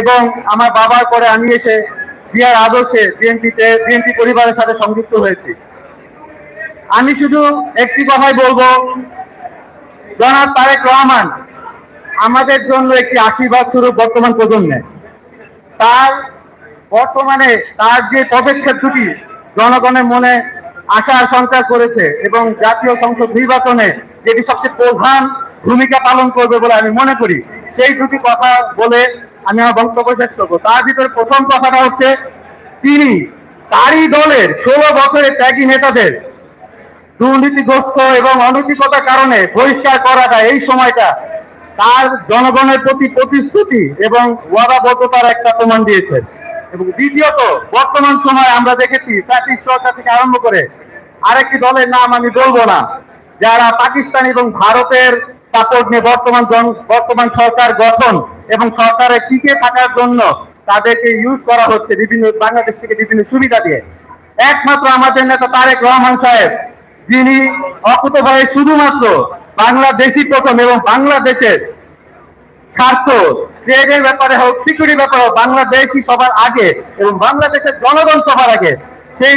এবং আমার বাবার পরে আমি এসে জিয়ার আদর্শে বিএনপি পরিবারের সাথে সংযুক্ত হয়েছি। আমি শুধু একটি কথাই বলবো, জনাব তারেক রহমান আমাদের জন্য একটি আশীর্বাদ স্বরূপ বর্তমান প্রজন্মে। তার বর্তমানে তার যে পদক্ষেপ দুটি জনগণের মনে আশার সঞ্চার করেছে এবং জাতীয় সংসদ নির্বাচনে যেটি সবচেয়ে প্রধান ভূমিকা পালন করবে বলে আমি মনে করি, সেই দুটি কথা বলে আমি আমার বক্তব্য শেষ করবো। তার ভিতরে প্রথম কথাটা হচ্ছে, তিনি তারই দলের 16 বছরের ত্যাগী নেতাদের দুর্নীতিগ্রস্ত এবং অনৈতিকতার কারণে বহিষ্কার করাটা, এই সময়টা তার জনগণের প্রতি প্রতিশ্রুতি এবং ওয়াদাবদ্ধতার একটা প্রমাণ দিয়েছে। এবং দ্বিতীয়ত, বর্তমান সময়ে আমরা দেখেছি প্রাচীর সরকার থেকে আরম্ভ করে আরেকটি দলের নাম আমি বলবো না, যারা পাকিস্তান এবং ভারতের সাপোর্ট নিয়ে বর্তমান সরকার গঠন এবং সরকারের টিকে থাকার জন্য তাদেরকে ইউজ করা হচ্ছে বিভিন্ন বাংলাদেশ থেকে বিভিন্ন সুবিধা দিয়ে। একমাত্র আমাদের নেতা তারেক রহমান সাহেব, যিনি অকুতভাবে শুধুমাত্র বাংলাদেশি প্রথম এবং বাংলাদেশের স্বার্থ, ট্রেডের ব্যাপারে হোক, সিকিউরিটির ব্যাপারে হোক, বাংলাদেশই সবার আগে এবং বাংলাদেশের জনগণ সবার আগে, সেই